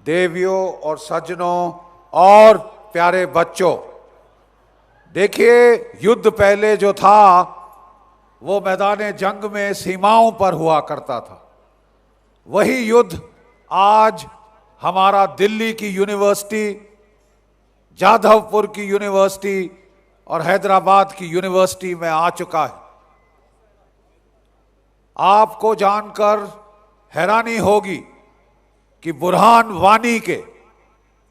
देवियों और सज्जनों और प्यारे बच्चों, देखिए, युद्ध पहले जो था वो मैदान जंग में सीमाओं पर हुआ करता था। वही युद्ध आज हमारा दिल्ली की यूनिवर्सिटी, जाधवपुर की यूनिवर्सिटी और हैदराबाद की यूनिवर्सिटी में आ चुका है। आपको जानकर हैरानी होगी कि बुरहान वानी के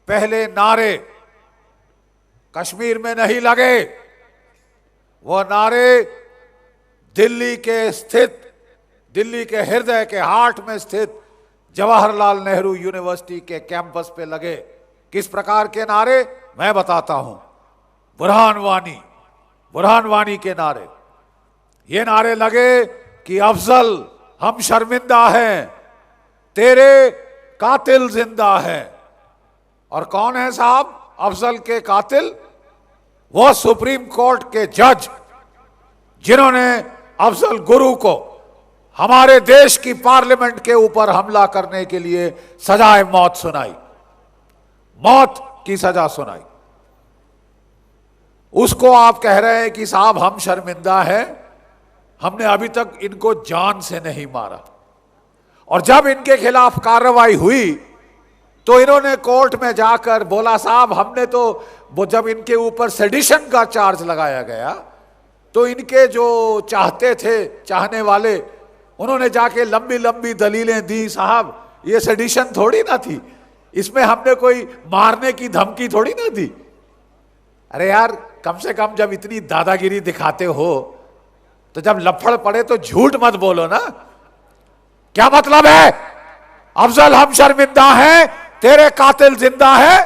पहले नारे कश्मीर में नहीं लगे, वह नारे दिल्ली के हृदय के हार्ट में स्थित जवाहरलाल नेहरू यूनिवर्सिटी के कैंपस पे लगे। किस प्रकार के नारे, मैं बताता हूं। बुरहान वानी के नारे, ये नारे लगे कि अफजल हम शर्मिंदा हैं, तेरे कातिल जिंदा है। और कौन है साहब अफजल के कातिल? वो सुप्रीम कोर्ट के जज जिन्होंने अफजल गुरु को हमारे देश की पार्लियामेंट के ऊपर हमला करने के लिए सजाए मौत सुनाई, मौत की सजा सुनाई। उसको आप कह रहे हैं कि साहब हम शर्मिंदा हैं, हमने अभी तक इनको जान से नहीं मारा। और जब इनके खिलाफ कार्रवाई हुई तो इन्होंने कोर्ट में जाकर बोला, साहब हमने तो, वो जब इनके ऊपर सेडिशन का चार्ज लगाया गया तो इनके जो चाहने वाले, उन्होंने जाके लंबी लंबी दलीलें दी, साहब ये सेडिशन थोड़ी ना थी, इसमें हमने कोई मारने की धमकी थोड़ी ना दी। अरे यार, कम से कम जब इतनी दादागिरी दिखाते हो तो जब लफड़ पड़े तो झूठ मत बोलो ना। क्या मतलब है? अफजल हम शर्मिंदा हैं, तेरे कातिल जिंदा है।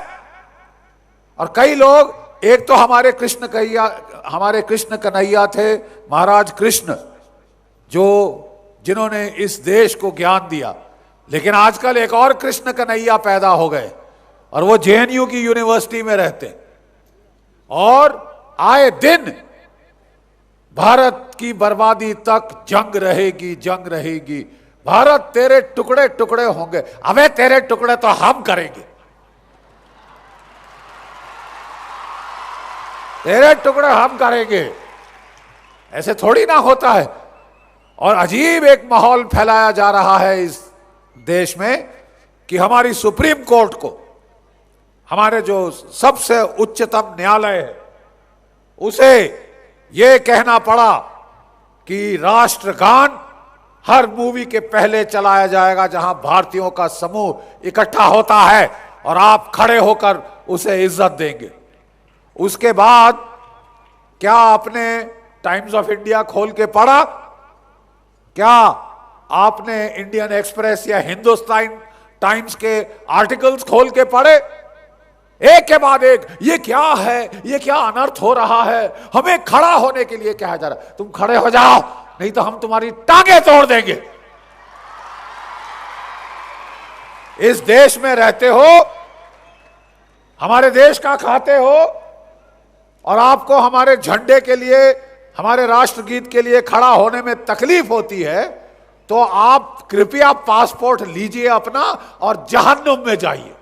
और कई लोग, एक तो हमारे कृष्ण कन्हैया थे, महाराज कृष्ण, जिन्होंने इस देश को ज्ञान दिया। लेकिन आजकल एक और कृष्ण कन्हैया पैदा हो गए और वो जेएनयू की यूनिवर्सिटी में रहते और आए दिन भारत की बर्बादी तक जंग रहेगी, भारत तेरे टुकड़े टुकड़े होंगे। अबे तेरे टुकड़े तो हम करेंगे, तेरे टुकड़े हम करेंगे। ऐसे थोड़ी ना होता है। और अजीब एक माहौल फैलाया जा रहा है इस देश में कि हमारी सुप्रीम कोर्ट को, हमारे जो सबसे उच्चतम न्यायालय है, उसे यह कहना पड़ा कि राष्ट्रगान हर मूवी के पहले चलाया जाएगा जहां भारतीयों का समूह इकट्ठा होता है और आप खड़े होकर उसे इज्जत देंगे। उसके बाद क्या आपने टाइम्स ऑफ इंडिया खोल के पढ़ा? क्या आपने इंडियन एक्सप्रेस या हिंदुस्तान टाइम्स के आर्टिकल्स खोल के पढ़े? एक के बाद एक, ये क्या है, ये क्या अनर्थ हो रहा है, हमें खड़ा होने के लिए कहा जा रहा है। तुम खड़े हो जाओ, नहीं तो हम तुम्हारी टांगे तोड़ देंगे। इस देश में रहते हो, हमारे देश का खाते हो और आपको हमारे झंडे के लिए, हमारे राष्ट्रगीत के लिए खड़ा होने में तकलीफ होती है, तो आप कृपया पासपोर्ट लीजिए अपना और जहन्नुम में जाइए।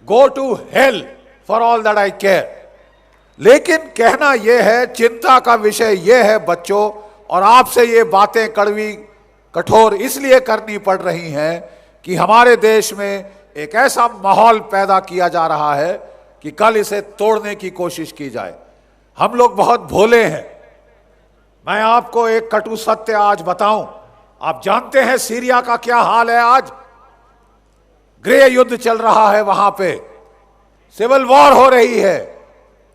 Go to hell for all that I care. लेकिन कहना यह है, चिंता का विषय यह है बच्चों, और आपसे ये बातें कड़वी कठोर इसलिए करनी पड़ रही हैं कि हमारे देश में एक ऐसा माहौल पैदा किया जा रहा है कि कल इसे तोड़ने की कोशिश की जाए। हम लोग बहुत भोले हैं। मैं आपको एक कटु सत्य आज बताऊं। आप जानते हैं सीरिया का क्या हाल है आज? गृह युद्ध चल रहा है, वहां पे सिविल वॉर हो रही है।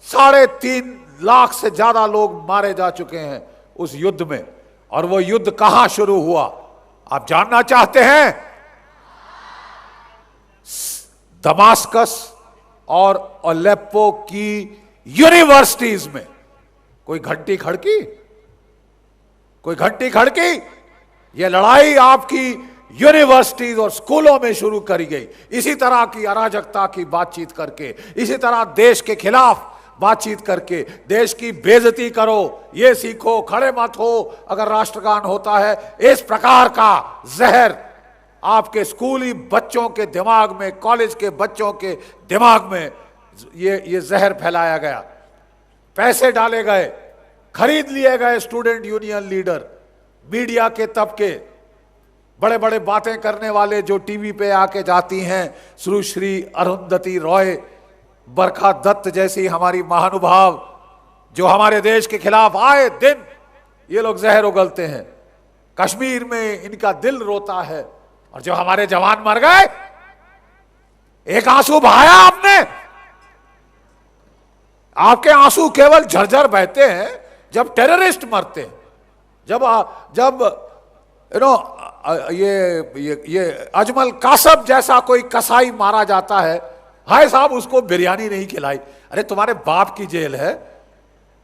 3.5 लाख से ज्यादा लोग मारे जा चुके हैं उस युद्ध में। और वो युद्ध कहां शुरू हुआ, आप जानना चाहते हैं? दमास्कस और अलेप्पो की यूनिवर्सिटीज में। कोई घंटी खड़की? यह लड़ाई आपकी यूनिवर्सिटीज और स्कूलों में शुरू करी गई, इसी तरह की अराजकता की बातचीत करके, इसी तरह देश के खिलाफ बातचीत करके। देश की बेइज्जती करो, ये सीखो, खड़े मत हो अगर राष्ट्रगान होता है। इस प्रकार का जहर आपके स्कूली बच्चों के दिमाग में, कॉलेज के बच्चों के दिमाग में ये जहर फैलाया गया। पैसे डाले गए, खरीद लिए गए स्टूडेंट यूनियन लीडर, मीडिया के तबके, बड़े बड़े बातें करने वाले जो टीवी पे आके जाती हैं, सुश्री अरुंधति रॉय, बरखा दत्त जैसी हमारी महानुभाव, जो हमारे देश के खिलाफ आए दिन ये लोग जहर उगलते हैं। कश्मीर में इनका दिल रोता है, और जो हमारे जवान मर गए, एक आंसू बहाया आपने? आपके आंसू केवल झरझर बहते हैं जब टेररिस्ट मरते हैं, जब ये अजमल कासब जैसा कोई कसाई मारा जाता है। हाय साहब, उसको बिरयानी नहीं खिलाई। अरे तुम्हारे बाप की जेल है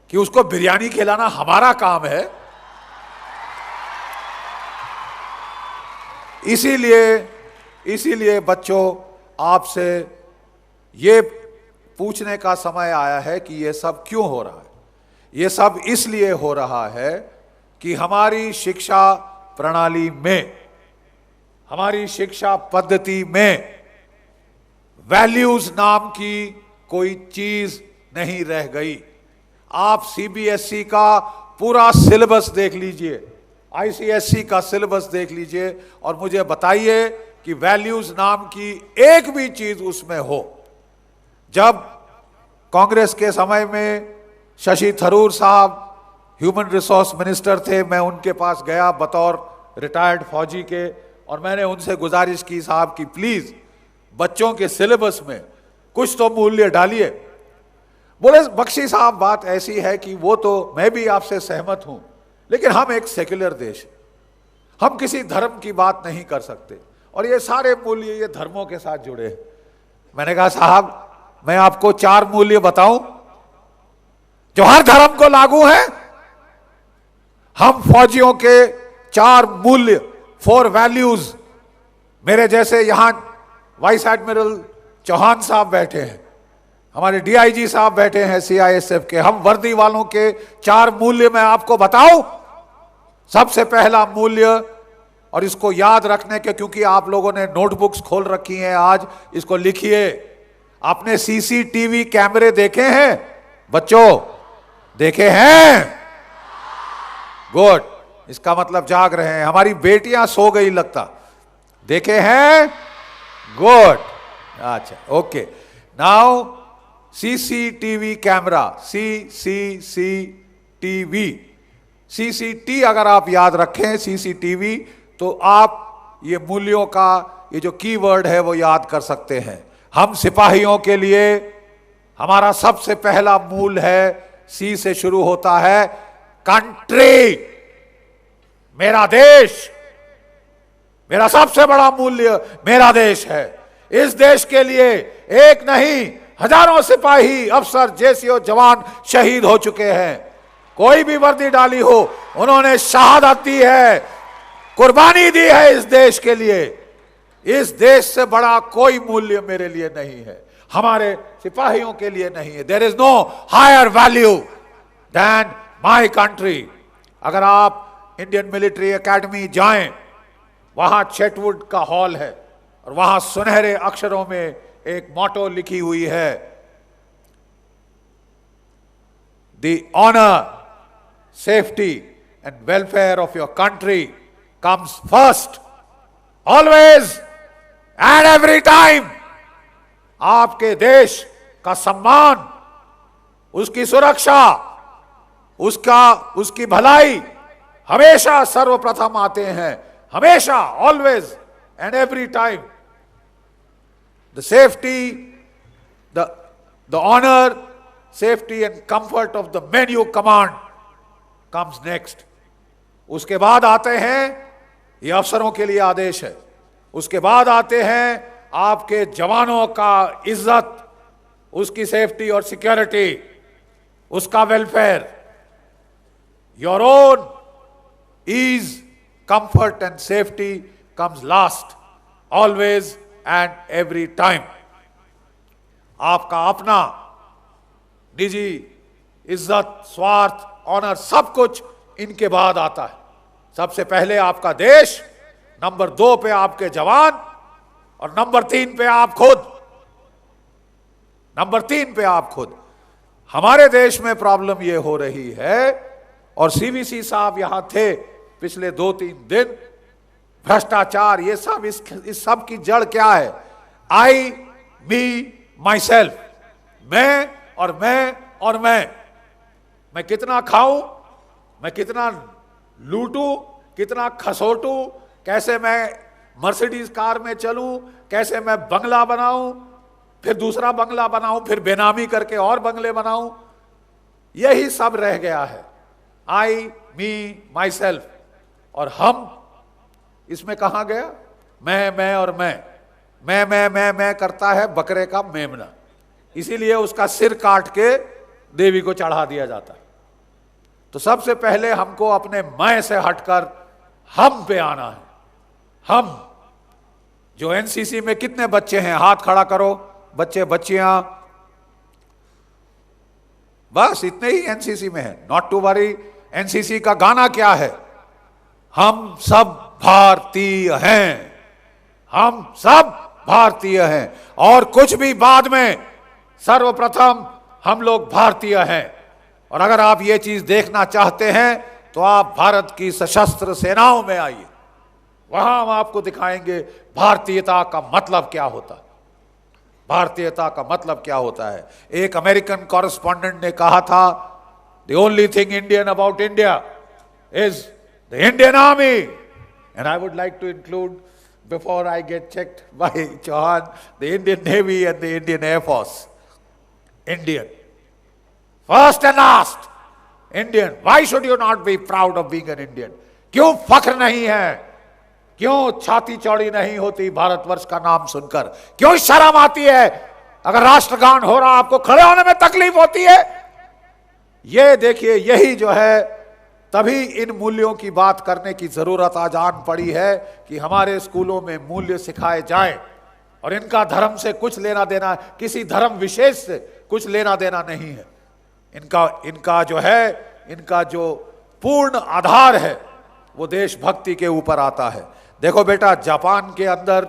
कि उसको बिरयानी खिलाना हमारा काम है? इसीलिए बच्चों, आपसे ये पूछने का समय आया है कि ये सब क्यों हो रहा है। ये सब इसलिए हो रहा है कि हमारी शिक्षा प्रणाली में, हमारी शिक्षा पद्धति में वैल्यूज नाम की कोई चीज नहीं रह गई। आप सीबीएसई का पूरा सिलेबस देख लीजिए, आईसीएसई का सिलेबस देख लीजिए, और मुझे बताइए कि वैल्यूज नाम की एक भी चीज उसमें हो। जब कांग्रेस के समय में शशि थरूर साहब ह्यूमन रिसोर्स मिनिस्टर थे, मैं उनके पास गया बतौर रिटायर्ड फौजी के, और मैंने उनसे गुजारिश की, साहब कि प्लीज बच्चों के सिलेबस में कुछ तो मूल्य डालिए। बोले बख्शी साहब, बात ऐसी है कि वो तो मैं भी आपसे सहमत हूं, लेकिन हम एक सेक्युलर देश है, हम किसी धर्म की बात नहीं कर सकते, और ये सारे मूल्य ये धर्मों के साथ जुड़े हैं। मैंने कहा साहब, मैं आपको 4 मूल्य बताऊं जो हर धर्म को लागू है। हम फौजियों के 4 मूल्य, 4 वैल्यूज, मेरे जैसे यहां वाइस एडमिरल चौहान साहब बैठे हैं, हमारे डीआईजी साहब बैठे हैं सीआईएसएफ के, हम वर्दी वालों के 4 मूल्य मैं आपको बताऊं। सबसे पहला मूल्य, और इसको याद रखने के, क्योंकि आप लोगों ने नोटबुक्स खोल रखी हैं, आज इसको लिखिए। आपने सीसीटीवी कैमरे देखे हैं बच्चों? देखे हैं? गुड, इसका मतलब जाग रहे हैं। हमारी बेटियां सो गई लगता। देखे हैं? गुड, अच्छा, okay. Now CCTV camera, CCT अगर आप याद रखें सीसीटीवी, तो आप ये मूल्यों का ये जो कीवर्ड है वो याद कर सकते हैं। हम सिपाहियों के लिए हमारा सबसे पहला मूल है, सी से शुरू होता है, कंट्री, मेरा देश। मेरा सबसे बड़ा मूल्य मेरा देश है। इस देश के लिए एक नहीं, हजारों सिपाही, अफसर, जेसीओ जवान शहीद हो चुके हैं। कोई भी वर्दी डाली हो, उन्होंने शहादत दी है, कुर्बानी दी है इस देश के लिए। इस देश से बड़ा कोई मूल्य मेरे लिए नहीं है, हमारे सिपाहियों के लिए नहीं है। There is no higher value then my country. अगर आप इंडियन मिलिट्री एकेडमी जाएं, वहां चेटवुड का हॉल है, और वहां सुनहरे अक्षरों में एक मोटो लिखी हुई है, the honour, safety and welfare of your country comes first, always and every time. आपके देश का सम्मान, उसकी सुरक्षा, उसकी भलाई हमेशा सर्वप्रथम आते हैं, हमेशा, always and every time. The safety, the honor, safety and comfort of the men you command comes next. उसके बाद आते हैं, ये अफसरों के लिए आदेश है, उसके बाद आते हैं आपके जवानों का इज्जत, उसकी सेफ्टी और सिक्योरिटी, उसका welfare. Your own ease, comfort and safety comes last, always and every time. आपका अपना निजी इज्जत, स्वार्थ, ऑनर, सब कुछ इनके बाद आता है। सबसे पहले आपका देश, नंबर 2 पे आपके जवान और नंबर 3 पे आप खुद। नंबर 3 पे आप खुद। हमारे देश में प्रॉब्लम यह हो रही है, और सीवीसी साहब यहां थे पिछले 2-3 दिन। भ्रष्टाचार, ये सब, इस सब की जड़ क्या है? आई, मी, माई सेल्फ। मैं और मैं और मैं कितना खाऊं, मैं कितना लूटूं, कितना खसोटूं, कैसे मैं मर्सिडीज कार में चलूं, कैसे मैं बंगला बनाऊं, फिर दूसरा बंगला बनाऊं, फिर बेनामी करके और बंगले बनाऊं। यही सब रह गया है, आई, मी, माई सेल्फ। और हम इसमें कहां गया? मैं और मैं करता है बकरे का मेमना, इसीलिए उसका सिर काट के देवी को चढ़ा दिया जाता है। तो सबसे पहले हमको अपने मैं से हटकर हम पे आना है। हम, जो एनसीसी में कितने बच्चे हैं? हाथ खड़ा करो, बच्चे बच्चियां, बस इतने ही एनसीसी में है। Not to worry. एनसीसी का गाना क्या है? हम सब भारतीय हैं, हम सब भारतीय हैं, और कुछ भी बाद में, सर्वप्रथम हम लोग भारतीय हैं। और अगर आप ये चीज देखना चाहते हैं तो आप भारत की सशस्त्र सेनाओं में आइए, वहां हम आपको दिखाएंगे भारतीयता का मतलब क्या होता है। भारतीयता का मतलब क्या होता है? एक अमेरिकन कॉरेस्पॉन्डेंट ने कहा था, the only thing Indian about India is the Indian army. And I would like to include, before I get checked by Chauhan, the Indian navy and the Indian air force. Indian first and last, Indian. Why should you not be proud of being an Indian? क्यों फख्र नहीं है? क्यों छाती चौड़ी नहीं होती भारतवर्ष का नाम सुनकर? क्यों शर्म आती है? अगर राष्ट्रगान हो रहा आपको खड़े होने में तकलीफ होती है? ये देखिए, यही जो है, तभी इन मूल्यों की बात करने की जरूरत आज आन पड़ी है कि हमारे स्कूलों में मूल्य सिखाए जाएं। और इनका धर्म से कुछ लेना देना, किसी धर्म विशेष से कुछ लेना देना नहीं है। इनका जो है, इनका जो पूर्ण आधार है वो देशभक्ति के ऊपर आता है। देखो बेटा, जापान के अंदर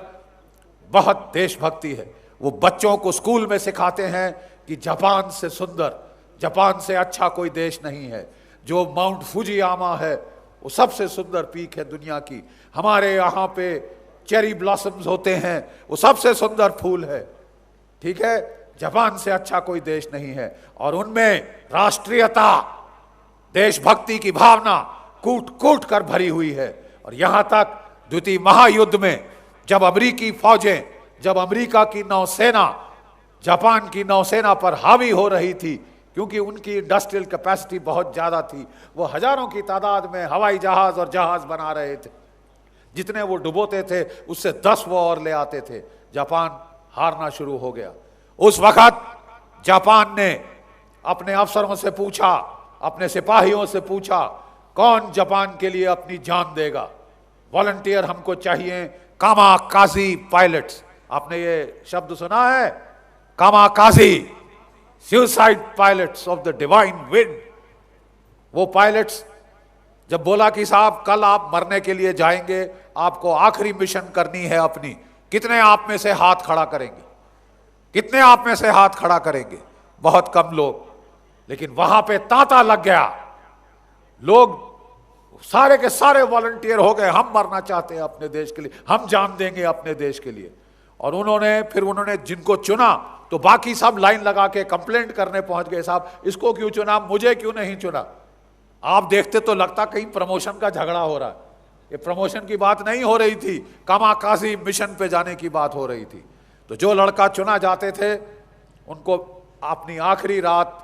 बहुत देशभक्ति है। वो बच्चों को स्कूल में सिखाते हैं कि जापान से सुंदर, जापान से अच्छा कोई देश नहीं है। जो माउंट फुजियामा है वो सबसे सुंदर पीक है दुनिया की। हमारे यहाँ पे चेरी ब्लॉसम्स होते हैं, वो सबसे सुंदर फूल है। ठीक है, जापान से अच्छा कोई देश नहीं है। और उनमें राष्ट्रीयता, देशभक्ति की भावना कूट कूट कर भरी हुई है। और यहां तक द्वितीय महायुद्ध में जब अमेरिकी फौजें, जब अमेरिका की नौसेना जापान की नौसेना पर हावी हो रही थी, क्योंकि उनकी इंडस्ट्रियल कैपेसिटी बहुत ज्यादा थी, वो हजारों की तादाद में हवाई जहाज और जहाज बना रहे थे। जितने वो डुबोते थे उससे 10 वो और ले आते थे। जापान हारना शुरू हो गया। उस वक्त जापान ने अपने अफसरों से पूछा, अपने सिपाहियों से पूछा, कौन जापान के लिए अपनी जान देगा? वॉलंटियर हमको चाहिए, कामाकाजी पायलट्स। आपने ये शब्द सुना है? Kamikaze, suicide pilots of the divine wind. वो पायलट्स जब बोला कि साहब कल आप मरने के लिए जाएंगे, आपको आखिरी मिशन करनी है अपनी, कितने आप में से हाथ खड़ा करेंगे? कितने आप में से हाथ खड़ा करेंगे? बहुत कम लोग। लेकिन वहां पे तांता लग गया, लोग सारे के सारे वॉलंटियर हो गए, हम मरना चाहते हैं अपने देश के लिए, हम जान देंगे अपने देश के लिए। और उन्होंने जिनको चुना तो बाकी सब लाइन लगा के कंप्लेंट करने पहुंच गए, साहब इसको क्यों चुना, मुझे क्यों नहीं चुना? आप देखते तो लगता कहीं प्रमोशन का झगड़ा हो रहा है। ये प्रमोशन की बात नहीं हो रही थी, कामाकाजी मिशन पे जाने की बात हो रही थी। तो जो लड़का चुना जाते थे उनको अपनी आखिरी रात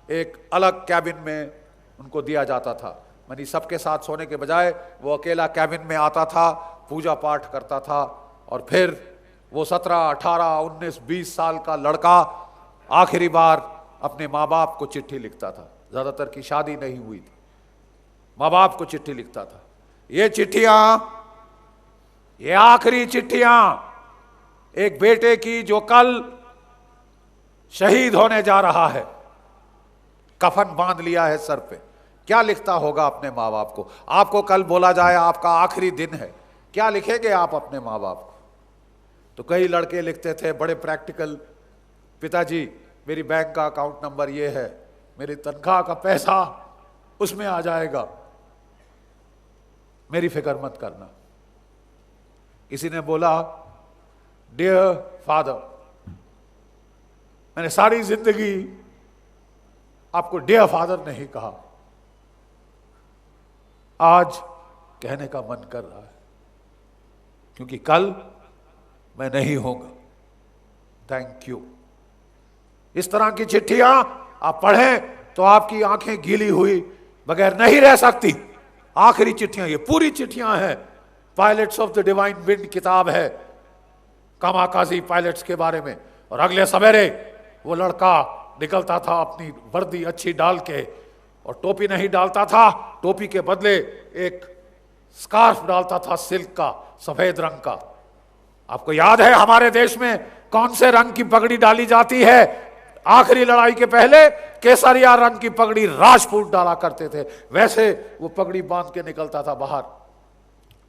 एक अलग कैबिन में उनको दिया जाता था। यानी सबके साथ सोने के बजाय वो अकेला कैबिन में आता था, पूजा पाठ करता था। और फिर वो 17, 18, 19, 20 साल का लड़का आखिरी बार अपने माँ बाप को चिट्ठी लिखता था। ज्यादातर की शादी नहीं हुई थी, माँ बाप को चिट्ठी लिखता था। ये चिट्ठियां, ये आखिरी चिट्ठियां एक बेटे की जो कल शहीद होने जा रहा है, कफन बांध लिया है सर पे, क्या लिखता होगा अपने माँ बाप को? आपको कल बोला जाए आपका आखिरी दिन है, क्या लिखेंगे आप अपने माँ बाप को? तो कई लड़के लिखते थे बड़े प्रैक्टिकल, पिताजी मेरी बैंक का अकाउंट नंबर ये है, मेरी तनख्वाह का पैसा उसमें आ जाएगा, मेरी फिक्र मत करना। किसी ने बोला डियर फादर, मैंने सारी जिंदगी आपको डियर फादर नहीं कहा, आज कहने का मन कर रहा है, क्योंकि कल मैं नहीं होगा। Thank you. इस तरह की चिट्ठियां आप पढ़ें तो आपकी आंखें गीली हुई बगैर नहीं रह सकती। आखिरी चिट्ठियां, ये पूरी चिट्ठियां हैं। Pilots of the divine wind किताब है कामाकाजी पायलट्स के बारे में। और अगले सवेरे वो लड़का निकलता था अपनी वर्दी अच्छी डाल के, और टोपी नहीं डालता था, टोपी के बदले एक स्कार्फ डालता था सिल्क का, सफेद रंग का। आपको याद है हमारे देश में कौन से रंग की पगड़ी डाली जाती है? आखिरी लड़ाई के पहले केसरिया रंग की पगड़ी राजपूत डाला करते थे, वैसे वो पगड़ी बांध के निकलता था बाहर।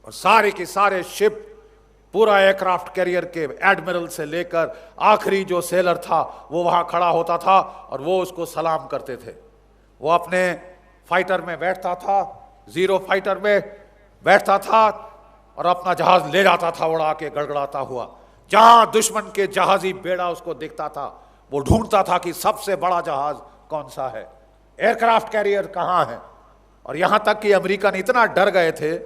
और सारे के सारे शिप, पूरा एयरक्राफ्ट कैरियर के एडमिरल से लेकर आखिरी जो सेलर था वो वहां खड़ा होता था और वो उसको सलाम करते थे। वो अपने फाइटर में बैठता था, जीरो फाइटर में बैठता था और अपना जहाज ले जाता था उड़ा के गड़गड़ाता हुआ। जहां दुश्मन के जहाजी बेड़ा उसको दिखता था वो ढूंढता था कि सबसे बड़ा जहाज कौन सा है, एयरक्राफ्ट कैरियर कहां है। और यहां तक कि अमेरिकन इतना डर गए थे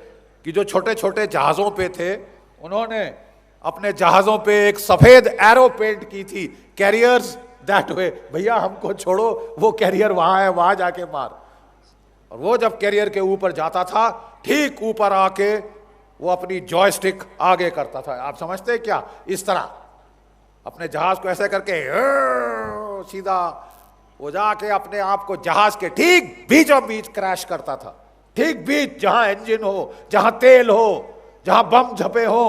कि जो छोटे छोटे जहाजों पे थे उन्होंने अपने जहाजों पे एक सफेद एरो पेंट की थी, कैरियर्स दैट वे, भैया हमको छोड़ो, वो कैरियर वहां है, वहां जाके मार। और वो जब कैरियर के ऊपर जाता था, ठीक ऊपर आके वो अपनी जॉयस्टिक आगे करता था। आप समझते हैं क्या? इस तरह अपने जहाज को ऐसे करके सीधा वो जाके अपने आप को जहाज के ठीक बीचों बीच क्रैश करता था, ठीक बीच, जहां इंजन हो, जहां तेल हो, जहां बम झपे हो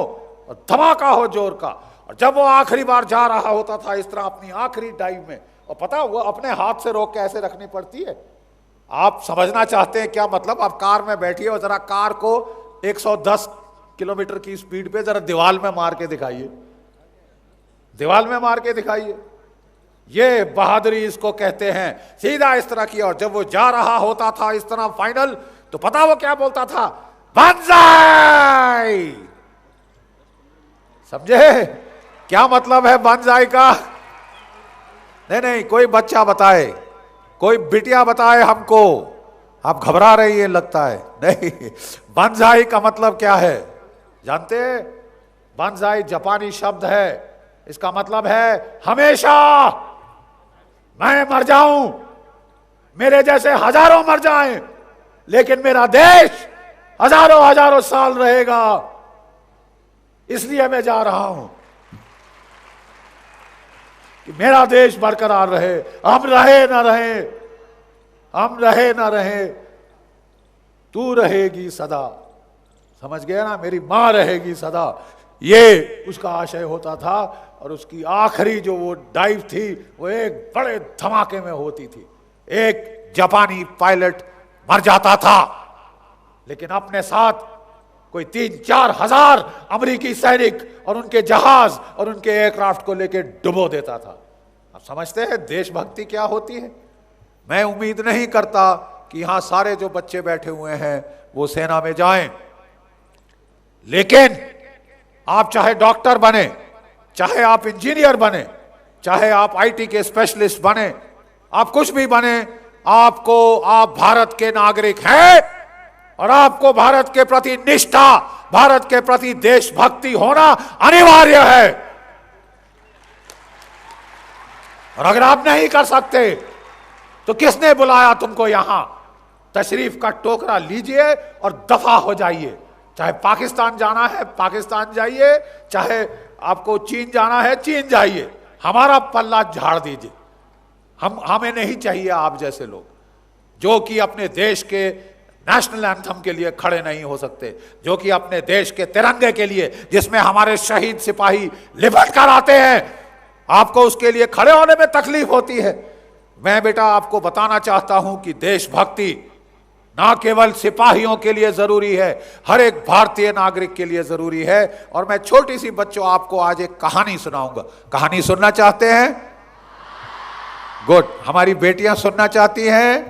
और धमाका हो जोर का। और जब वो आखिरी बार जा रहा होता था इस तरह अपनी आखिरी डाइव में, और पता वो अपने हाथ से रोक के ऐसे रखनी पड़ती है। आप समझना चाहते हैं क्या मतलब? आप कार में बैठिए और जरा कार को 110 किलोमीटर की स्पीड पे जरा दीवार में मार के दिखाइए, दीवार में मार के दिखाइए। ये बहादुरी इसको कहते हैं। सीधा इस तरह किया और जब वो जा रहा होता था इस तरह फाइनल, तो पता वो क्या बोलता था? बंजाई। समझे क्या मतलब है बंजाई का? नहीं नहीं, कोई बच्चा बताए, कोई बिटिया बताए हमको। आप घबरा रही है लगता है। नहीं, बंजाई का मतलब क्या है जानते हैं? बंजाई जापानी शब्द है, इसका मतलब है हमेशा मैं मर जाऊं, मेरे जैसे हजारों मर जाएं, लेकिन मेरा देश हजारों हजारों साल रहेगा, इसलिए मैं जा रहा हूं कि मेरा देश बरकरार रहे। हम रहे ना रहे, हम रहे ना रहे, तू रहेगी सदा। समझ गया ना? मेरी मां रहेगी सदा, ये उसका आशय होता था। और उसकी आखिरी जो वो डाइव थी वो एक बड़े धमाके में होती थी। एक जापानी पायलट मर जाता था, लेकिन अपने साथ कोई 3-4 हजार अमेरिकी सैनिक और उनके जहाज और उनके एयरक्राफ्ट को लेकर डुबो देता था। आप समझते हैं देशभक्ति क्या होती है? मैं उम्मीद नहीं करता कि यहां सारे जो बच्चे बैठे हुए हैं वो सेना में जाएं, लेकिन आप चाहे डॉक्टर बने, चाहे आप इंजीनियर बने, चाहे आप आईटी के स्पेशलिस्ट बने, आप कुछ भी बने, आप भारत के नागरिक हैं और आपको भारत के प्रति निष्ठा, भारत के प्रति देशभक्ति होना अनिवार्य है। और अगर आप नहीं कर सकते तो किसने बुलाया तुमको यहां? तशरीफ का टोकरा लीजिए और दफा हो जाइए। चाहे पाकिस्तान जाना है पाकिस्तान जाइए, चाहे आपको चीन जाना है चीन जाइए, हमारा पल्ला झाड़ दीजिए। हमें नहीं चाहिए आप जैसे लोग जो कि अपने देश के नेशनल एंथम के लिए खड़े नहीं हो सकते, जो कि अपने देश के तिरंगे के लिए, जिसमें हमारे शहीद सिपाही लिपट कर आते हैं, आपको उसके लिए खड़े होने में तकलीफ होती है। मैं बेटा आपको बताना चाहता हूं कि देशभक्ति ना केवल सिपाहियों के लिए जरूरी है, हर एक भारतीय नागरिक के लिए जरूरी है। और मैं छोटी सी बच्चों आपको आज एक कहानी सुनाऊंगा। कहानी सुनना चाहते हैं? गुड। हमारी बेटियां सुनना चाहती हैं?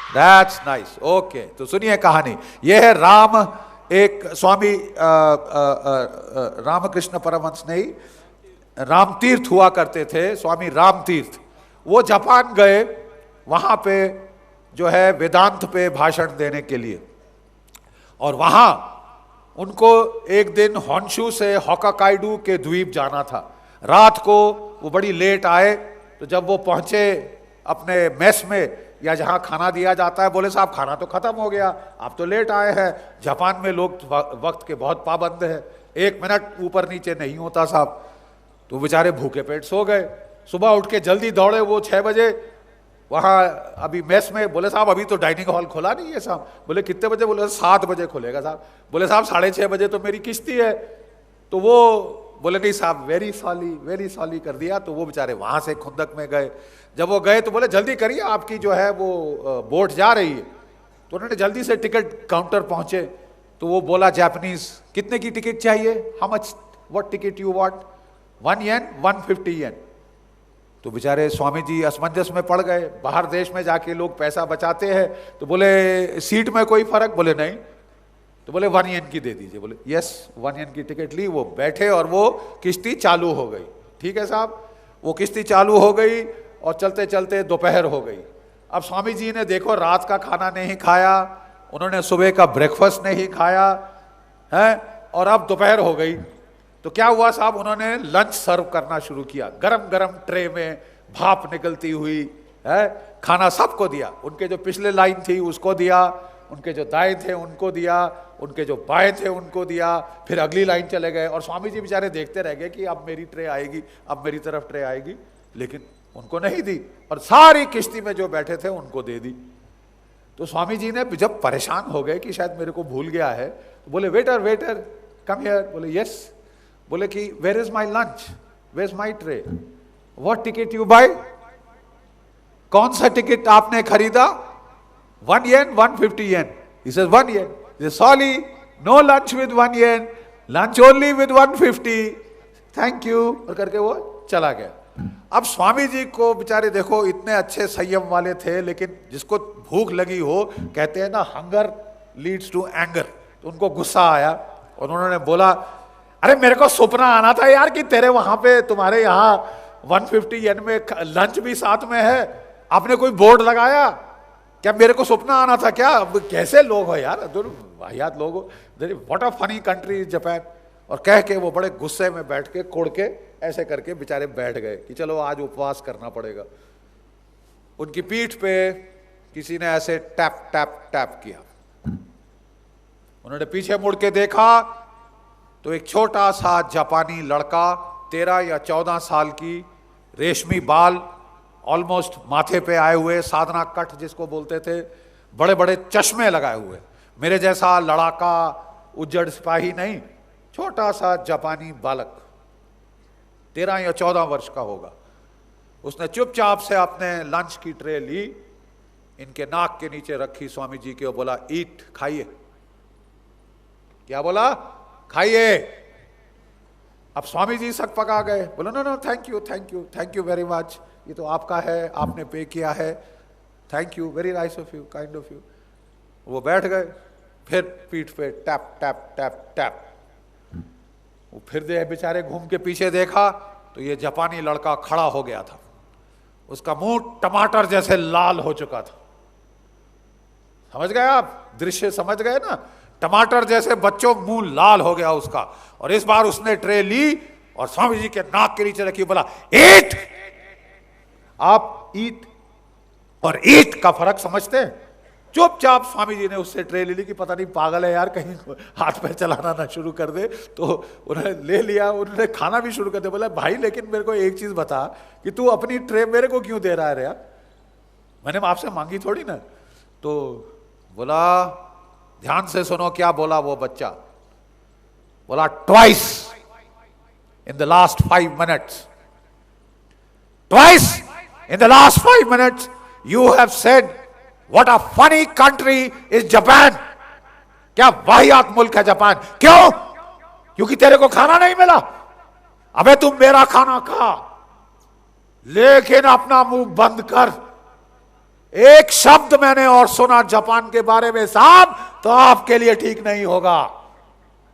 That's nice. ओके, तो सुनिए कहानी। यह है एक स्वामी रामकृष्ण परमहंस नहीं, रामतीर्थ हुआ करते थे, स्वामी रामतीर्थ। वो जापान गए, वहां पे जो है वेदांत पे भाषण देने के लिए। और वहां उनको एक दिन होन्शु से होकाकाइडू के द्वीप जाना था। रात को वो बड़ी लेट आए, तो जब वो पहुंचे अपने मेस में या जहां खाना दिया जाता है, बोले साहब खाना तो खत्म हो गया, आप तो लेट आए हैं। जापान में लोग वक्त के बहुत पाबंद है, 1 मिनट ऊपर नीचे नहीं होता साहब। तो बेचारे भूखे पेट सो गए। सुबह उठ के जल्दी दौड़े वो 6 बजे वहां अभी मेस में। बोले साहब अभी तो डाइनिंग हॉल खुला नहीं है साहब। बोले कितने बजे? बोले 7 बजे खुलेगा साहब। बोले साहब 6:30 बजे तो मेरी किश्ती है। तो वो बोले नहीं साहब, वेरी सॉली कर दिया। तो वो बेचारे वहां से खुंदक में गए। जब वो गए तो बोले जल्दी करिए, आपकी जो है वो बोट जा रही है। तो उन्होंने जल्दी से टिकट काउंटर पहुंचे। तो वो बोला जापानीज, कितने की टिकट चाहिए? How much, what ticket you want? 1 yen, 150 येन। तो बेचारे स्वामी जी असमंजस में पड़ गए। बाहर देश में जाके लोग पैसा बचाते हैं। तो बोले सीट में कोई फर्क? बोले नहीं। तो बोले 1 येन की दे दीजिए। बोले यस, 1 येन की टिकट ली। वो बैठे और वो किश्ती चालू हो गई। ठीक है साहब, वो किश्ती चालू हो गई और चलते चलते दोपहर हो गई। अब स्वामी जी ने देखो रात का खाना नहीं खाया, उन्होंने सुबह का ब्रेकफास्ट नहीं खाया है, और अब दोपहर हो गई। तो क्या हुआ साहब, उन्होंने लंच सर्व करना शुरू किया। गरम गरम ट्रे में भाप निकलती हुई है, खाना सबको दिया। उनके जो पिछले लाइन थी उसको दिया, उनके जो दाएं थे उनको दिया, उनके जो बाएं थे उनको दिया, फिर अगली लाइन चले गए। और स्वामी जी बेचारे देखते रह गए कि अब मेरी ट्रे आएगी, अब मेरी तरफ ट्रे आएगी, लेकिन उनको नहीं दी। और सारी किश्ती में जो बैठे थे उनको दे दी। तो स्वामी जी ने जब परेशान हो गए कि शायद मेरे को भूल गया है, तो बोले वेटर वेटर कम हियर। बोले यस। बोले कि where is my lunch, where is my tray, what ticket you buy? कौन सा टिकट आपने खरीदा? 1 yen, 150 yen. He says 1 yen. He says sorry, no lunch with 1 yen, lunch only with 150, thank you, और करके वो चला गया। अब स्वामी जी को बेचारे देखो इतने अच्छे संयम वाले थे, लेकिन जिसको भूख लगी हो, कहते हैं ना हंगर लीड्स टू एंगर, तो उनको गुस्सा आया और उन्होंने बोला अरे मेरे को सपना आना था यार कि तेरे वहां पे तुम्हारे यहाँ 150 येन में लंच भी साथ में है, आपने कोई बोर्ड लगाया क्या? मेरे को सपना आना था क्या? अब कैसे लोग हो यार, वाहियात लोग हो। What a funny country is Japan. और कह के वो बड़े गुस्से में बैठ के कोड़ के ऐसे करके बेचारे बैठ गए कि चलो आज उपवास करना पड़ेगा। उनकी पीठ पे किसी ने ऐसे टैप टैप टैप किया। उन्होंने पीछे मुड़ के देखा तो एक छोटा सा जापानी लड़का 13 या 14 साल की, रेशमी बाल ऑलमोस्ट माथे पे आए हुए, साधना कट जिसको बोलते थे, बड़े बड़े चश्मे लगाए हुए, मेरे जैसा लड़ाका उज्जड़ सिपाही नहीं, छोटा सा जापानी बालक 13 या 14 वर्ष का होगा। उसने चुपचाप से अपने लंच की ट्रे ली, इनके नाक के नीचे रखी स्वामी जी के, और बोला ईट, खाइए। क्या बोला? खाइए। अब स्वामी जी सक पका गए, बोलो no no thank you thank you thank you very much, ये तो आपका है, आपने पे किया है, thank you, very nice of you, kind of you. वो बैठ गए, फिर पीठ पे टैप टैप टैप टैप। वो फिर दे बेचारे घूम के पीछे देखा तो ये जापानी लड़का खड़ा हो गया था, उसका मुंह टमाटर जैसे लाल हो चुका था। समझ गए आप? दृश्य समझ गए ना? टमाटर जैसे बच्चों मुंह लाल हो गया उसका। और इस बार उसने ट्रे ली और स्वामी जी के नाक के नीचे रखी, बोला ईट। आप ईट और ईट का फर्क समझते हैं? चुपचाप स्वामी जी ने उससे ट्रे ले ली कि पता नहीं पागल है यार, कहीं हाथ पे चलाना ना शुरू कर दे। तो उन्होंने ले लिया, उन्होंने खाना भी शुरू कर दिया। बोला भाई लेकिन मेरे को एक चीज बता कि तू अपनी ट्रे मेरे को क्यों दे रहा है यार, मैंने आपसे मांगी थोड़ी ना। तो बोला ध्यान से सुनो क्या बोला वो बच्चा। बोला twice in the last 5 minutes, twice in the last 5 minutes you have said what a funny country is Japan. क्या वाहियात मुल्क है जापान। क्यों? क्योंकि तेरे को खाना नहीं मिला। अबे तुम मेरा खाना खा, लेकिन अपना मुंह बंद कर। एक शब्द मैंने और सुना जापान के बारे में साहब, तो आपके लिए ठीक नहीं होगा,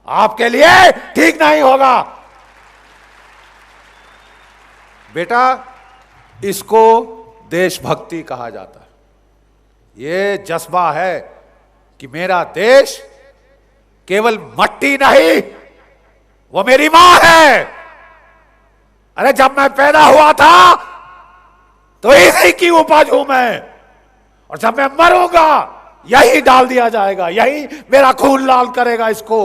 आपके लिए ठीक नहीं होगा। बेटा, इसको देशभक्ति कहा जाता है। ये जज्बा है कि मेरा देश केवल मट्टी नहीं, वो मेरी मां है। अरे जब मैं पैदा हुआ था तो इसी की उपज हूं मैं, और जब मैं मरूंगा यही डाल दिया जाएगा, यही मेरा खून लाल करेगा इसको।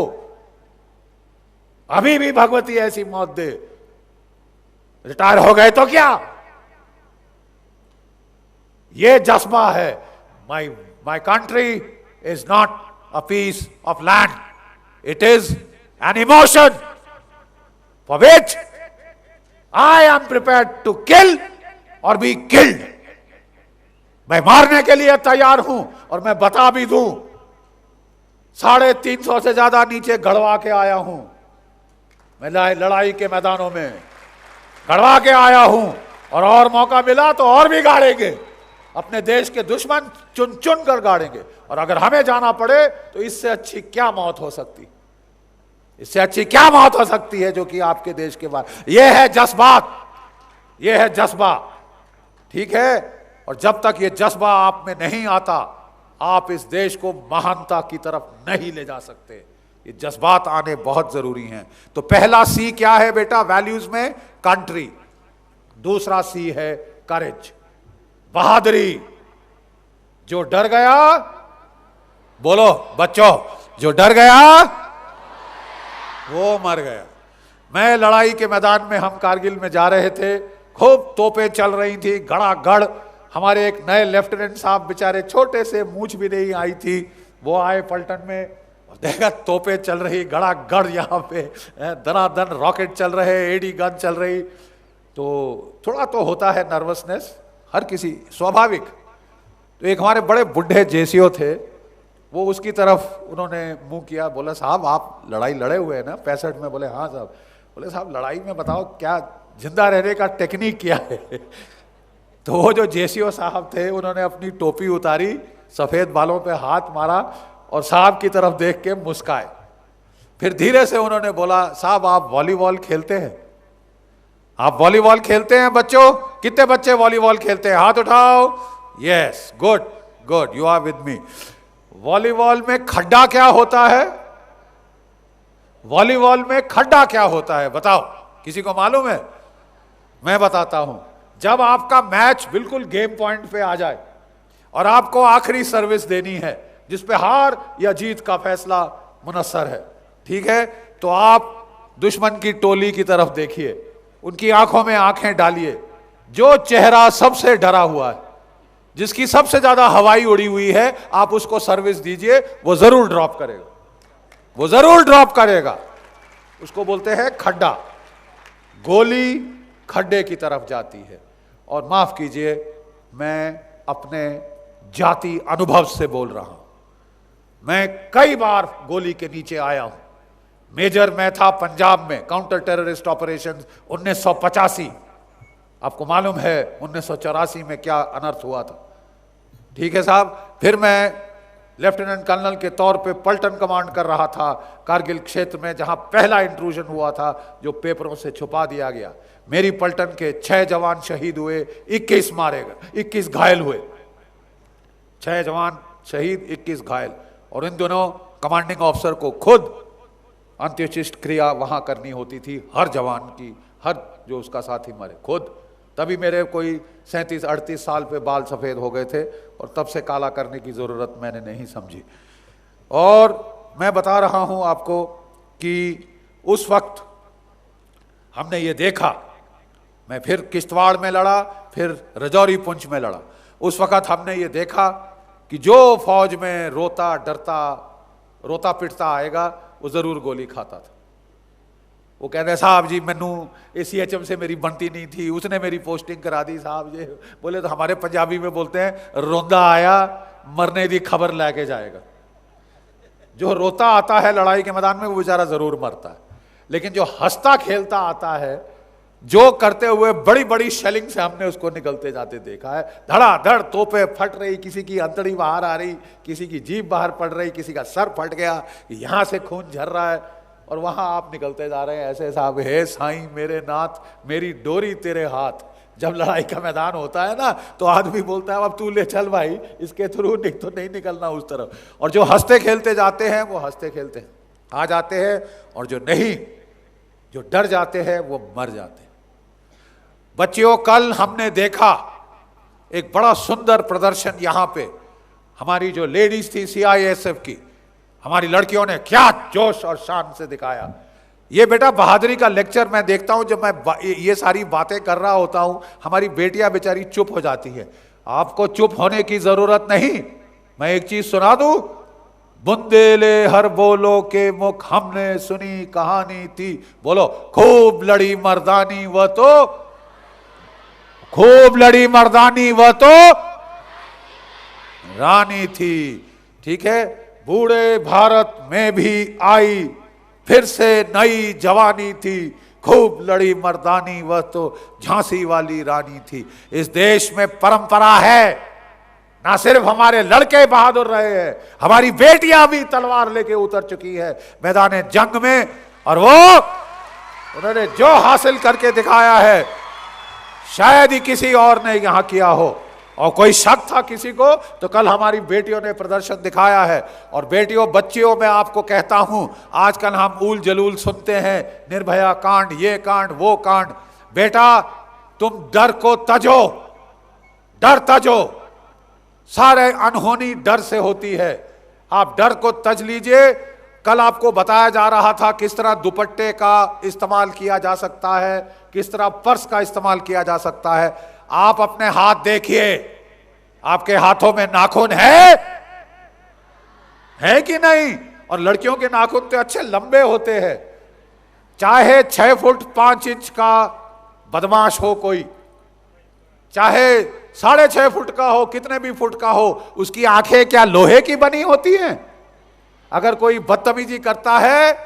अभी भी भगवती ऐसी मौत दे। रिटायर हो गए तो क्या? ये जज्बा है। My country is not a piece of land, it is an emotion for which I am prepared to kill or be killed. मैं मारने के लिए तैयार हूं, और मैं बता भी दूं 350 से ज्यादा नीचे गड़वा के आया हूं। मैं लड़ाई के मैदानों में गड़वा के आया हूं, और मौका मिला तो और भी गाड़ेंगे। अपने देश के दुश्मन चुन चुन कर गाड़ेंगे, और अगर हमें जाना पड़े तो इससे अच्छी क्या मौत हो सकती, इससे अच्छी क्या मौत हो सकती है जो कि आपके देश के बाद। यह है जज्बात, यह है जज्बा, ठीक है। और जब तक यह जज्बा आप में नहीं आता, आप इस देश को महानता की तरफ नहीं ले जा सकते। ये जज्बात आने बहुत जरूरी हैं। तो पहला सी क्या है बेटा वैल्यूज में? कंट्री। दूसरा सी है करेज, बहादुरी। जो डर गया, बोलो बच्चों, जो डर गया वो मर गया। मैं लड़ाई के मैदान में, हम कारगिल में जा रहे थे, खूब तोपें चल रही थी गड़ागड़। हमारे एक नए लेफ्टिनेंट साहब बेचारे, छोटे से, मूंछ भी नहीं आई थी, वो आए पलटन में, और देखा तोपें चल रही गड़ागड़, यहाँ पे दनादन रॉकेट चल रहे, एडी गन चल रही। तो थोड़ा तो होता है नर्वसनेस, हर किसी, स्वाभाविक। तो एक हमारे बड़े बुढ़े जेसीओ थे, वो उसकी तरफ उन्होंने मुंह किया, बोला साहब आप लड़ाई लड़े हुए हैं ना 65 में? बोले हाँ साहब। बोले साहब लड़ाई में बताओ क्या जिंदा रहने का टेक्निक क्या है? तो वो जो जेसीओ साहब थे, उन्होंने अपनी टोपी उतारी, सफेद बालों पे हाथ मारा, और साहब की तरफ देख के मुस्काए। फिर धीरे से उन्होंने बोला, साहब आप वॉलीबॉल खेलते हैं? आप वॉलीबॉल खेलते हैं बच्चों? कितने बच्चे वॉलीबॉल खेलते हैं? हाथ उठाओ। Yes, good good, you are with me. Volleyball में खड्डा क्या होता है? वॉलीबॉल में खड्डा क्या होता है बताओ, किसी को मालूम है? मैं बताता हूं। जब आपका मैच बिल्कुल गेम पॉइंट पे आ जाए और आपको आखिरी सर्विस देनी है जिसपे हार या जीत का फैसला मुनस्सर है, ठीक है, तो आप दुश्मन की टोली की तरफ देखिए, उनकी आंखों में आंखें डालिए। जो चेहरा सबसे डरा हुआ है, जिसकी सबसे ज्यादा हवाई उड़ी हुई है, आप उसको सर्विस दीजिए, वो जरूर ड्रॉप करेगा, वो जरूर ड्रॉप करेगा। उसको बोलते हैं खड्डा। गोली खड्डे की तरफ जाती है। और माफ कीजिए, मैं अपने जाति अनुभव से बोल रहा हूं। मैं कई बार गोली के नीचे आया हूं। मेजर मैं था पंजाब में, काउंटर टेररिस्ट ऑपरेशन 1985। आपको मालूम है 1984 में क्या अनर्थ हुआ था, ठीक है साहब। फिर मैं लेफ्टिनेंट कर्नल के तौर पे पलटन कमांड कर रहा था कारगिल क्षेत्र में, जहां पहला इंट्रूजन हुआ था जो पेपरों से छुपा दिया गया। मेरी पलटन के 6 जवान शहीद हुए, 21 मारे गए, 21 घायल हुए। 6 जवान शहीद, 21 घायल। और इन दोनों कमांडिंग ऑफिसर को खुद अंत्येष्टि क्रिया वहां करनी होती थी, हर जवान की, हर जो उसका साथी मरे खुद। तभी मेरे कोई 37-38 साल पे बाल सफेद हो गए थे, और तब से काला करने की जरूरत मैंने नहीं समझी। और मैं बता रहा हूं आपको कि उस वक्त हमने ये देखा, मैं फिर किश्तवाड़ में लड़ा, फिर रजौरी पुंछ में लड़ा। उस वक्त हमने ये देखा कि जो फौज में रोता डरता रोता पिटता आएगा, वो जरूर गोली खाता था। वो कहते साहब जी मैनू ACHM से मेरी बनती नहीं थी, उसने मेरी पोस्टिंग करा दी साहब। ये बोले तो हमारे पंजाबी में बोलते हैं रोंदा आया मरने दी खबर लेके जाएगा। जो रोता आता है लड़ाई के मैदान में वो बेचारा जरूर मरता है, लेकिन जो हंसता खेलता आता है, जो करते हुए बड़ी बड़ी शेलिंग से हमने उसको निकलते जाते देखा है, धड़ाधड़ तोपे फट रही, किसी की अंतड़ी बाहर आ रही, किसी की जीभ बाहर पड़ रही, किसी का सर फट गया, यहां से खून झर रहा है, और वहां आप निकलते जा रहे हैं ऐसे साहब, हे साईं मेरे नाथ मेरी डोरी तेरे हाथ। जब लड़ाई का मैदान होता है ना तो आदमी बोलता है अब तू ले चल भाई, इसके थ्रू तो नहीं निकलना उस तरफ। और जो हंसते खेलते जाते हैं वो हंसते खेलते आ जाते हैं, और जो नहीं, जो डर जाते हैं वो मर जाते हैं। बच्चियों, कल हमने देखा एक बड़ा सुंदर प्रदर्शन यहां पे, हमारी जो लेडीज थी सीआईएसएफ की, हमारी लड़कियों ने क्या जोश और शान से दिखाया। ये बेटा बहादुरी का लेक्चर मैं देखता हूं, जब मैं ये सारी बातें कर रहा होता हूं, हमारी बेटियां बेचारी चुप हो जाती है। आपको चुप होने की जरूरत नहीं। मैं एक चीज सुना दूं, बुंदेले हर बोलो के मुख हमने सुनी कहानी थी, बोलो खूब लड़ी मर्दानी वह तो, खूब लड़ी मर्दानी वह तो रानी थी। ठीक है, बूढ़े भारत में भी आई फिर से नई जवानी थी, खूब लड़ी मर्दानी वह तो झांसी वाली रानी थी। इस देश में परंपरा है, ना सिर्फ हमारे लड़के बहादुर रहे हैं, हमारी बेटियां भी तलवार लेके उतर चुकी है मैदान जंग में, और वो उन्होंने जो हासिल करके दिखाया है शायद ही किसी और ने यहां किया हो। और कोई शक था किसी को तो कल हमारी बेटियों ने प्रदर्शन दिखाया है। और बेटियों, बच्चियों, मैं आपको कहता हूं, आजकल हम ऊल जलूल सुनते हैं, निर्भया कांड, ये कांड, वो कांड। बेटा, तुम डर को तजो, डर तजो, सारे अनहोनी डर से होती है। आप डर को तज लीजिए। कल आपको बताया जा रहा था किस तरह दुपट्टे का इस्तेमाल किया जा सकता है, किस तरह पर्स का इस्तेमाल किया जा सकता है। आप अपने हाथ देखिए, आपके हाथों में नाखून है कि नहीं? और लड़कियों के नाखून तो अच्छे लंबे होते हैं। चाहे 6 फुट 5 इंच का बदमाश हो कोई, चाहे 6.5 फुट का हो, कितने भी फुट का हो, उसकी आंखें क्या लोहे की बनी होती हैं? अगर कोई बदतमीजी करता है,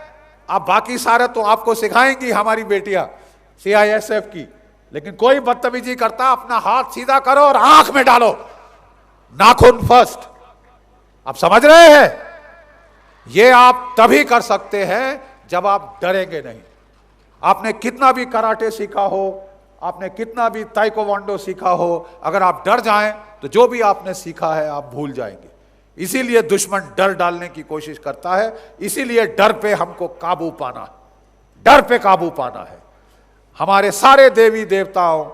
आप बाकी सारे तो आपको सिखाएंगी हमारी बेटियां सीआईएसएफ की, लेकिन कोई बदतमीजी करता, अपना हाथ सीधा करो और आंख में डालो, नाखून फर्स्ट। आप समझ रहे हैं? ये आप तभी कर सकते हैं जब आप डरेंगे नहीं। आपने कितना भी कराटे सीखा हो, आपने कितना भी ताइक्वांडो सीखा हो, अगर आप डर जाएं तो जो भी आपने सीखा है आप भूल जाएंगे। इसीलिए दुश्मन डर डालने की कोशिश करता है, इसीलिए डर पे हमको काबू पाना, डर पे काबू पाना है। हमारे सारे देवी देवताओं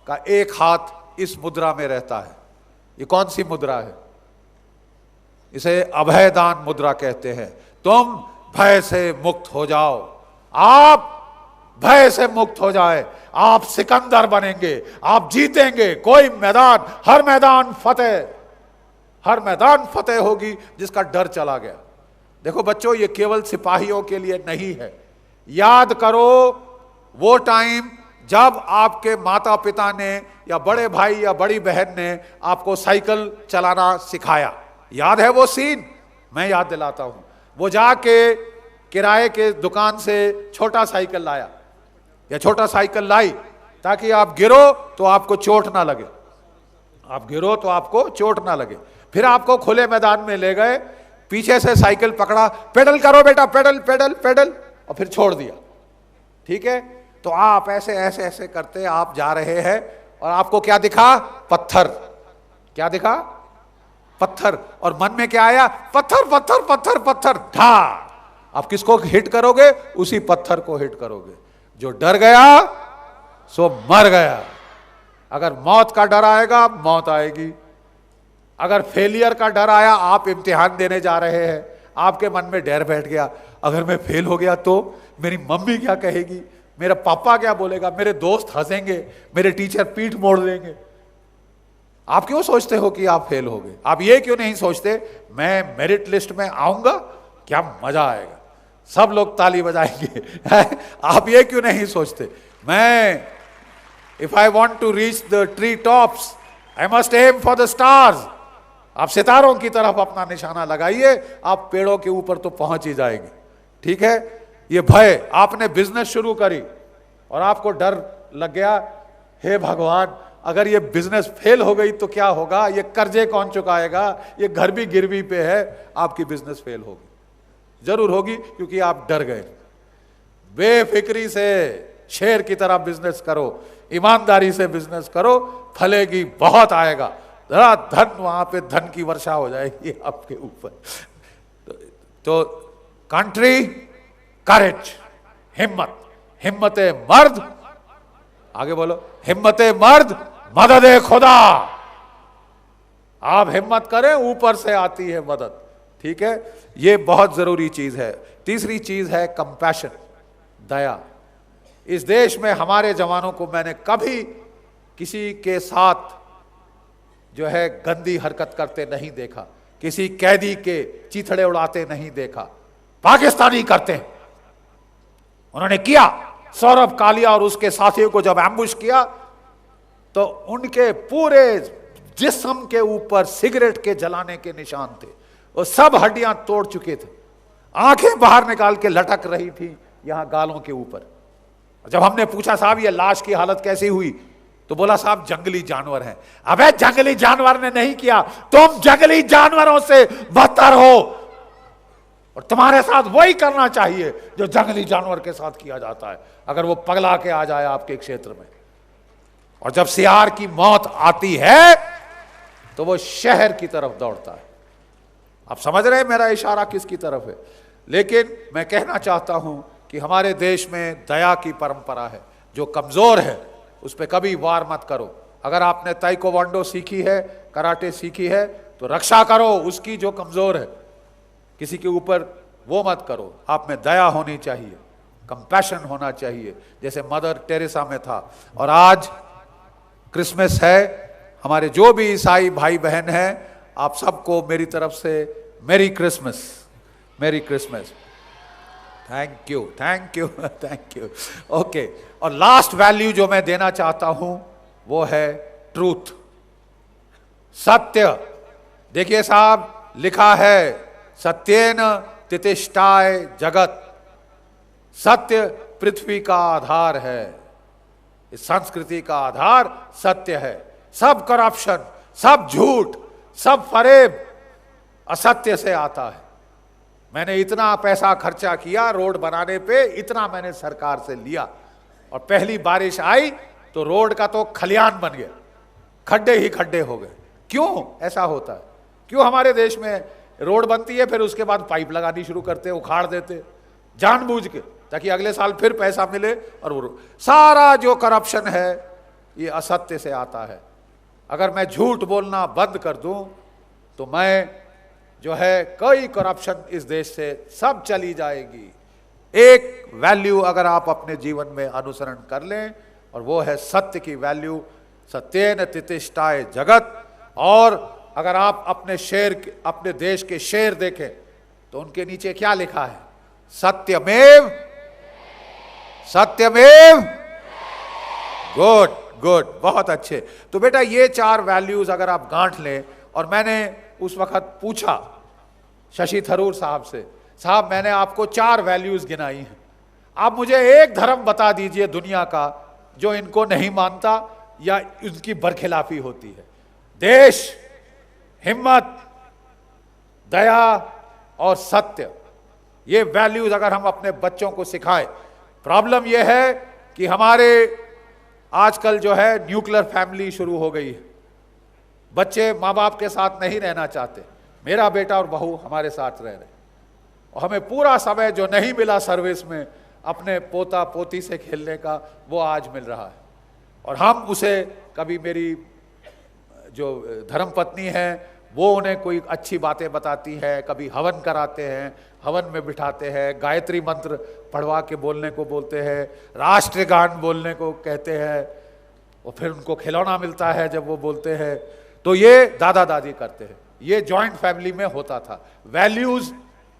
का एक हाथ इस मुद्रा में रहता है। ये कौन सी मुद्रा है? इसे अभयदान मुद्रा कहते हैं। तुम भय से मुक्त हो जाओ, आप भय से मुक्त हो जाए, आप सिकंदर बनेंगे, आप जीतेंगे। कोई मैदान, हर मैदान फतेह, हर मैदान फतेह होगी जिसका डर चला गया। देखो बच्चों, ये केवल सिपाहियों के लिए नहीं है। याद करो वो टाइम जब आपके माता पिता ने या बड़े भाई या बड़ी बहन ने आपको साइकिल चलाना सिखाया। याद है वो सीन? मैं याद दिलाता हूं। वो जाके किराए के दुकान से छोटा साइकिल लाया या छोटा साइकिल लाई, ताकि आप गिरो तो आपको चोट ना लगे, आप गिरो तो आपको चोट ना लगे। फिर आपको खुले मैदान में ले गए, पीछे से साइकिल पकड़ा, पेडल करो बेटा, पेडल पेडल पेडल, और फिर छोड़ दिया। ठीक है, तो आप ऐसे ऐसे ऐसे करते आप जा रहे हैं, और आपको क्या दिखा? पत्थर। क्या दिखा? पत्थर। और मन में क्या आया? पत्थर पत्थर पत्थर पत्थर, ढा। आप किसको हिट करोगे? उसी पत्थर को हिट करोगे। जो डर गया सो मर गया। अगर मौत का डर आएगा, मौत आएगी। अगर फेलियर का डर आया, आप इम्तिहान देने जा रहे हैं, आपके मन में डर बैठ गया, अगर मैं फेल हो गया तो मेरी मम्मी क्या कहेगी, मेरा पापा क्या बोलेगा, मेरे दोस्त हंसेंगे, मेरे टीचर पीठ मोड़ देंगे। आप क्यों सोचते हो कि आप फेल हो गए? आप ये क्यों नहीं सोचते मैं मेरिट लिस्ट में आऊंगा, क्या मजा आएगा, सब लोग ताली बजाएंगे? आप ये क्यों नहीं सोचते मैं if I want to reach the tree tops I must aim for the stars? आप सितारों की तरफ अपना निशाना लगाइए, आप पेड़ों के ऊपर तो पहुंच ही जाएंगे। ठीक है, ये भय, आपने बिजनेस शुरू करी और आपको डर लग गया, हे भगवान अगर ये बिजनेस फेल हो गई तो क्या होगा, ये कर्जे कौन चुकाएगा, ये घर भी गिरवी पे है, आपकी बिजनेस फेल होगी, जरूर होगी, क्योंकि आप डर गए। बेफिक्री से शेर की तरह बिजनेस करो, ईमानदारी से बिजनेस करो, फलेगी, बहुत आएगा, जरा धन, वहां पे धन की वर्षा हो जाएगी आपके ऊपर। तो कंट्री, करेज, हिम्मत, हिम्मते मर्द, आगे बोलो, हिम्मते मर्द मदद खुदा। आप हिम्मत करें, ऊपर से आती है मदद। ठीक है, ये बहुत जरूरी चीज है। तीसरी चीज है कंपैशन, दया। इस देश में हमारे जवानों को मैंने कभी किसी के साथ जो है गंदी हरकत करते नहीं देखा, किसी कैदी के चीथड़े उड़ाते नहीं देखा। पाकिस्तानी करते हैं, उन्होंने किया। सौरभ कालिया और उसके साथियों को जब एम्बुश किया तो उनके पूरे जिस्म के ऊपर सिगरेट के जलाने के निशान थे, वो सब हड्डियां तोड़ चुके थे, आंखें बाहर निकाल के लटक रही थी यहां गालों के ऊपर। जब हमने पूछा साहब ये लाश की हालत कैसी हुई, तो बोला साहब जंगली जानवर हैं। अबे जंगली जानवर ने नहीं किया, तुम जंगली जानवरों से बदतर हो, और तुम्हारे साथ वही करना चाहिए जो जंगली जानवर के साथ किया जाता है अगर वो पगला के आ जाए आपके क्षेत्र में। और जब सियार की मौत आती है तो वो शहर की तरफ दौड़ता है। आप समझ रहे हैं मेरा इशारा किसकी तरफ है? लेकिन मैं कहना चाहता हूं कि हमारे देश में दया की परंपरा है। जो कमजोर है उस पर कभी वार मत करो। अगर आपने ताइक्वांडो सीखी है, कराटे सीखी है, तो रक्षा करो उसकी जो कमजोर है, किसी के ऊपर वो मत करो। आप में दया होनी चाहिए, कंपैशन होना चाहिए, जैसे मदर टेरेसा में था। और आज क्रिसमस है, हमारे जो भी ईसाई भाई बहन हैं, आप सबको मेरी तरफ से मेरी क्रिसमस, मेरी Christmas. Thank you, thank you, thank you. Okay, और लास्ट वैल्यू जो मैं देना चाहता हूं वो है ट्रूथ, सत्य। देखिए साहब, लिखा है सत्येन तितिष्ठाय जगत, सत्य पृथ्वी का आधार है, इस संस्कृति का आधार सत्य है। सब करप्शन, सब झूठ, सब फरेब असत्य से आता है। मैंने इतना पैसा खर्चा किया रोड बनाने पे, इतना मैंने सरकार से लिया, और पहली बारिश आई तो रोड का तो खलियान बन गया, खड्डे ही खड्डे हो गए। क्यों ऐसा होता है? क्यों हमारे देश में रोड बनती है फिर उसके बाद पाइप लगानी शुरू करते, उखाड़ देते जानबूझ के, ताकि अगले साल फिर पैसा मिले। और वो सारा जो करप्शन है ये असत्य से आता है। अगर मैं झूठ बोलना बंद कर दूं तो मैं जो है कई करप्शन इस देश से सब चली जाएगी। एक वैल्यू अगर आप अपने जीवन में अनुसरण कर लें, और वो है सत्य की वैल्यू, सत्येन तितिष्ठाय जगत। और अगर आप अपने शेर, अपने देश के शेर देखें तो उनके नीचे क्या लिखा है? सत्यमेव, सत्यमेव। गुड, गुड, बहुत अच्छे। तो बेटा ये 4 वैल्यूज अगर आप गांठ लें, और मैंने उस वक्त पूछा शशि थरूर साहब से, साहब मैंने आपको 4 वैल्यूज गिनाई हैं, आप मुझे एक धर्म बता दीजिए दुनिया का जो इनको नहीं मानता या इनकी बरखिलाफी होती है। देश, हिम्मत, दया और सत्य, ये वैल्यूज अगर हम अपने बच्चों को सिखाएं। प्रॉब्लम यह है कि हमारे आजकल जो है न्यूक्लियर फैमिली शुरू हो गई है, बच्चे माँ बाप के साथ नहीं रहना चाहते। मेरा बेटा और बहू हमारे साथ रह रहे, और हमें पूरा समय जो नहीं मिला सर्विस में अपने पोता पोती से खेलने का, वो आज मिल रहा है। और हम उसे, कभी मेरी जो धर्मपत्नी है वो उन्हें कोई अच्छी बातें बताती है, कभी हवन कराते हैं, हवन में बिठाते हैं, गायत्री मंत्र पढ़वा के बोलने को बोलते हैं, राष्ट्रगान बोलने को कहते हैं, और फिर उनको खिलौना मिलता है जब वो बोलते हैं। तो ये दादा दादी करते हैं। ये जॉइंट फैमिली में होता था। वैल्यूज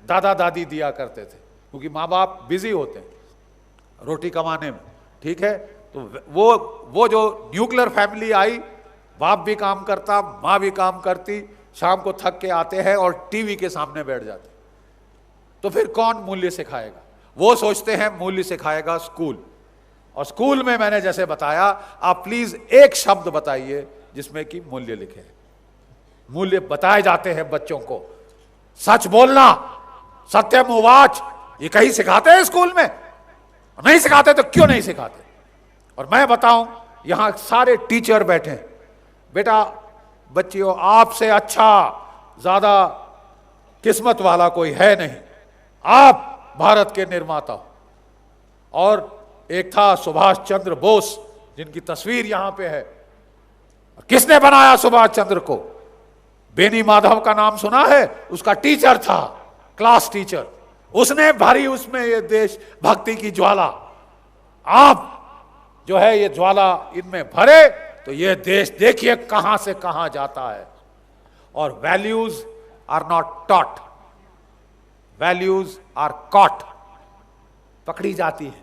दादा दादी दिया करते थे, क्योंकि माँ बाप बिजी होते हैं रोटी कमाने में, ठीक है। तो वो जो न्यूक्लियर फैमिली आई, बाप भी काम करता, माँ भी काम करती, शाम को थक के आते हैं और टीवी के सामने बैठ जाते हैं। तो फिर कौन मूल्य सिखाएगा? वो सोचते हैं मूल्य सिखाएगा स्कूल। और स्कूल में मैंने जैसे बताया, आप प्लीज एक शब्द बताइए जिसमें कि मूल्य लिखे हैं। मूल्य बताए जाते हैं बच्चों को। सच बोलना, सत्यम उवाच, ये कहीं सिखाते हैं स्कूल में? नहीं सिखाते तो क्यों नहीं सिखाते? और मैं बताऊं, यहां सारे टीचर बैठे हैं। बेटा बच्चियों, आपसे अच्छा ज्यादा किस्मत वाला कोई है नहीं। आप भारत के निर्माता हो। और एक था सुभाष चंद्र बोस, जिनकी तस्वीर यहां पे है। किसने बनाया सुभाष चंद्र को? बेनी माधव का नाम सुना है? उसका टीचर था, क्लास टीचर। उसने भरी उसमें ये देश भक्ति की ज्वाला। आप जो है ये ज्वाला इनमें भरे तो ये देश देखिए कहां से कहां जाता है। और values are not taught, values are caught, पकड़ी जाती है।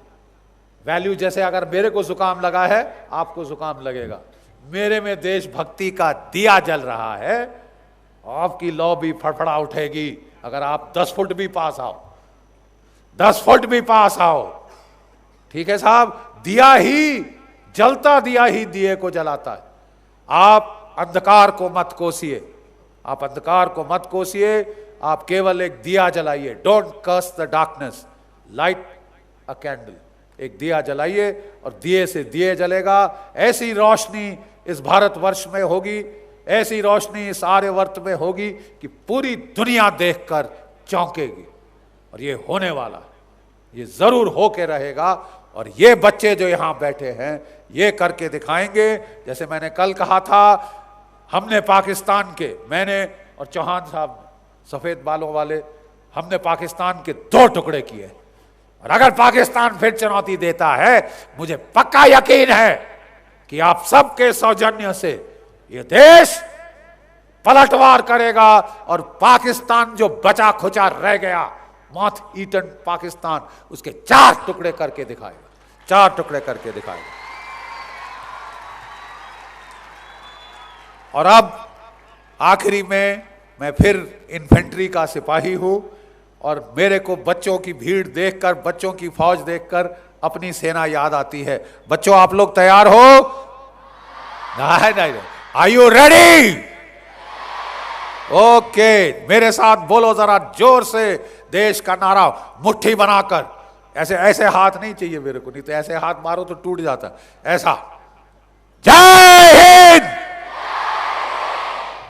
वैल्यू जैसे अगर मेरे को जुकाम लगा है, आपको जुकाम लगेगा। मेरे में देशभक्ति का दिया जल रहा है, आपकी लौ भी फड़फड़ा उठेगी अगर आप 10 फुट भी पास आओ, 10 फुट भी पास आओ। ठीक है साहब, दिया ही जलता, दिया ही दिए को जलाता है। आप अंधकार को मत कोसिए, आप अंधकार को मत कोसिए, आप केवल एक दिया जलाइए। Don't curse the darkness, light a candle. एक दिया जलाइए और दिए से दिए जलेगा। ऐसी रोशनी इस भारतवर्ष में होगी, ऐसी रोशनी इस आर्यवर्त में होगी कि पूरी दुनिया देखकर चौंकेगी। और ये होने वाला, ये जरूर होके रहेगा। और ये बच्चे जो यहां बैठे हैं ये करके दिखाएंगे। जैसे मैंने कल कहा था, हमने पाकिस्तान के, मैंने और चौहान साहब सफेद बालों वाले, हमने पाकिस्तान के 2 टुकड़े किए। और अगर पाकिस्तान फिर चुनौती देता है, मुझे पक्का यकीन है कि आप सबके सौजन्य से ये देश पलटवार करेगा। और पाकिस्तान जो बचा खुचा रह गया, मॉथ ईटन पाकिस्तान, उसके 4 टुकड़े करके दिखाएगा, 4 टुकड़े करके दिखाएगा। और अब आखिरी में मैं फिर इन्फेंट्री का सिपाही हूं और मेरे को बच्चों की भीड़ देखकर, बच्चों की फौज देखकर अपनी सेना याद आती है। बच्चों आप लोग तैयार हो? नहीं, आर यू रेडी? ओके, मेरे साथ बोलो जरा जोर से देश का नारा, मुट्ठी बनाकर। ऐसे ऐसे हाथ नहीं चाहिए मेरे को, नहीं तो ऐसे हाथ मारो तो टूट जाता। ऐसा, जय हिंद।